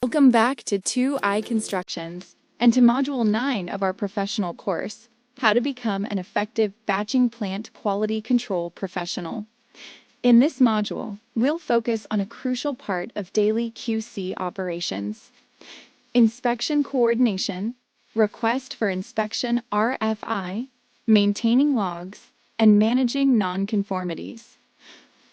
Welcome back to 2i Constructions and to Module 9 of our professional course, How to Become an Effective Batching Plant Quality Control Professional. In this module, we'll focus on a crucial part of daily QC operations: inspection coordination, request for inspection RFI, maintaining logs, and managing non-conformities,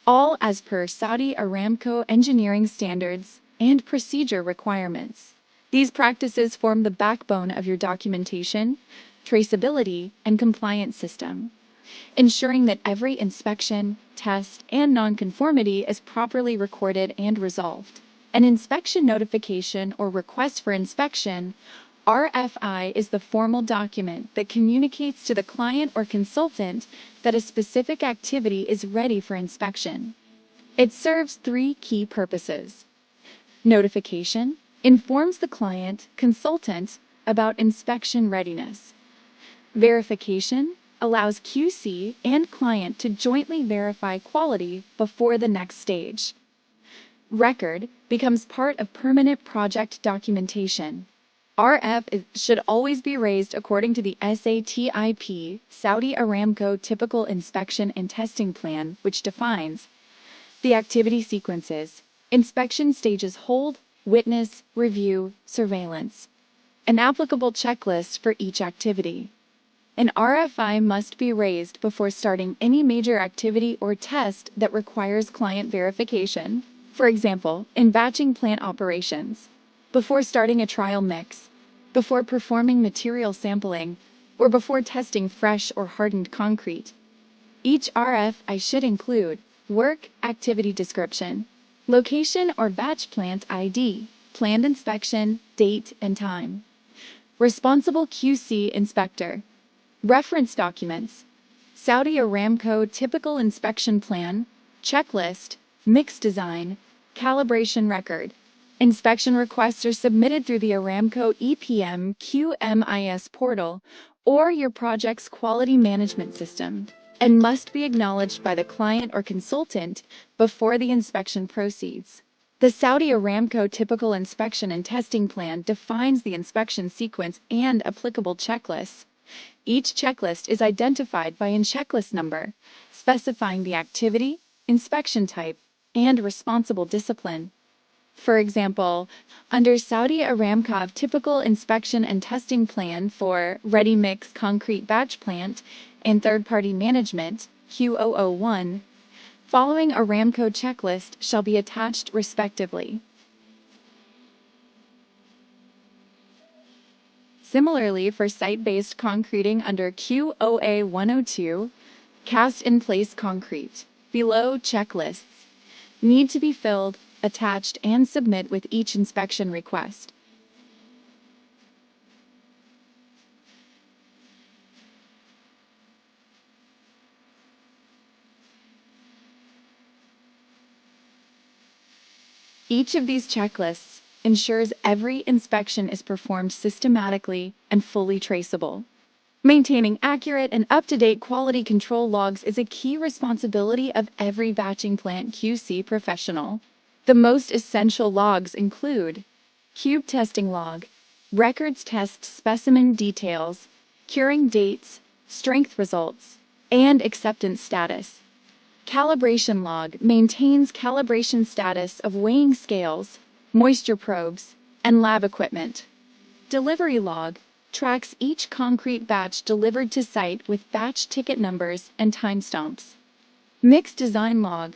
all as per Saudi Aramco engineering standards and procedure requirements. These practices form the backbone of your documentation, traceability, and compliance system, ensuring that every inspection, test, and nonconformity is properly recorded and resolved. An inspection notification or request for inspection RFI is the formal document that communicates to the client or consultant that a specific activity is ready for inspection. It serves three key purposes. Notification informs the client, consultant about inspection readiness. Verification allows QC and client to jointly verify quality before the next stage. Record becomes part of permanent project documentation. RF should always be raised according to the SATIP, Saudi Aramco Typical Inspection and Testing Plan, which defines the activity sequences, inspection stages: hold, witness, review, surveillance, an applicable checklist for each activity. An RFI must be raised before starting any major activity or test that requires client verification. For example, in batching plant operations, before starting a trial mix, before performing material sampling, or before testing fresh or hardened concrete. Each RFI should include work activity description, location or batch plant ID, planned inspection, date and time, responsible QC inspector, reference documents, Saudi Aramco Typical Inspection Plan, checklist, mix design, calibration record. Inspection requests are submitted through the Aramco EPM QMIS portal or your project's quality management system and must be acknowledged by the client or consultant before the inspection proceeds. The Saudi Aramco Typical Inspection and Testing Plan defines the inspection sequence and applicable checklists. Each checklist is identified by a checklist number, specifying the activity, inspection type, and responsible discipline. For example, under Saudi Aramco Typical Inspection and Testing Plan for Ready Mix Concrete Batch Plant and Third-Party Management, Q001, following Aramco checklist shall be attached respectively. Similarly, for site-based concreting under QOA 102, cast-in-place concrete, below checklists need to be filled, attached, and submit with each inspection request. Each of these checklists ensures every inspection is performed systematically and fully traceable. Maintaining accurate and up-to-date quality control logs is a key responsibility of every batching plant QC professional. The most essential logs include cube testing log, records test specimen details, curing dates, strength results, and acceptance status. Calibration log maintains calibration status of weighing scales, moisture probes, and lab equipment. Delivery log tracks each concrete batch delivered to site with batch ticket numbers and timestamps. Mix design log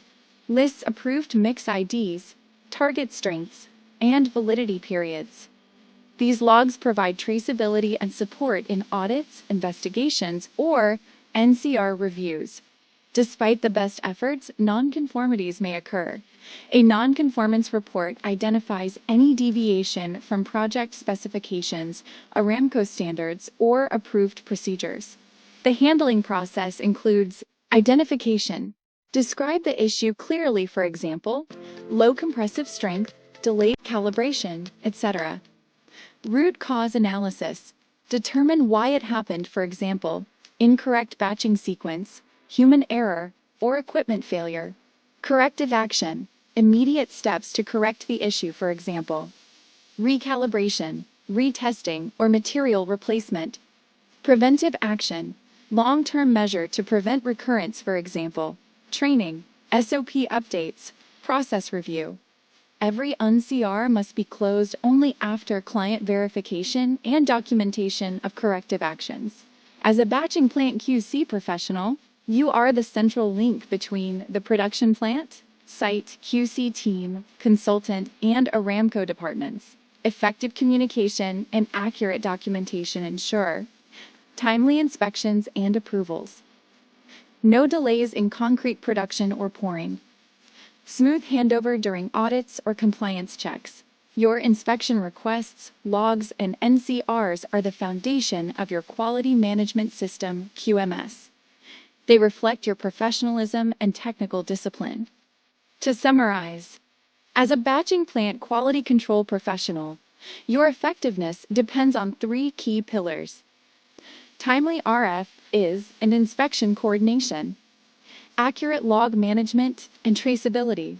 lists approved mix IDs, target strengths, and validity periods. These logs provide traceability and support in audits, investigations, or NCR reviews. Despite the best efforts, nonconformities may occur. A nonconformance report identifies any deviation from project specifications, Aramco standards, or approved procedures. The handling process includes identification. Describe the issue clearly, for example, low compressive strength, delayed calibration, etc. Root cause analysis. Determine why it happened, for example, incorrect batching sequence, human error, or equipment failure. Corrective action. Immediate steps to correct the issue, for example, recalibration, retesting, or material replacement. Preventive action, long-term measure to prevent recurrence, for example, training, SOP updates, process review. Every NCR must be closed only after client verification and documentation of corrective actions. As a batching plant QC professional, you are the central link between the production plant, site, QC team, consultant, and Aramco departments. Effective communication and accurate documentation ensure timely inspections and approvals. No delays in concrete production or pouring. Smooth handover during audits or compliance checks. Your inspection requests, logs, and NCRs are the foundation of your quality management system, QMS. They reflect your professionalism and technical discipline. To summarize, as a batching plant quality control professional, your effectiveness depends on three key pillars: timely RFIs and inspection coordination, accurate log management and traceability,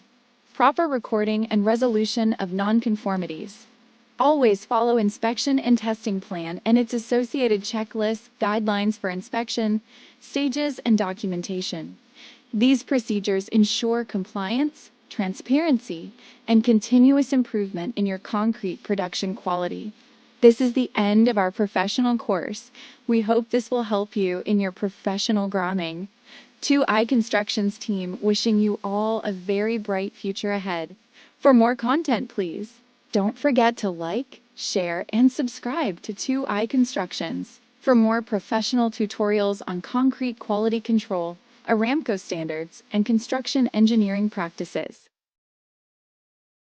proper recording and resolution of non-conformities. Always follow inspection and testing plan and its associated checklists, guidelines for inspection, stages, and documentation. These procedures ensure compliance, transparency, and continuous improvement in your concrete production quality. This is the end of our professional course. We hope this will help you in your professional grooming. 2i Construction's team wishing you all a very bright future ahead. For more content, please don't forget to like, share, and subscribe to 2i Constructions for more professional tutorials on concrete quality control, Aramco standards, and construction engineering practices.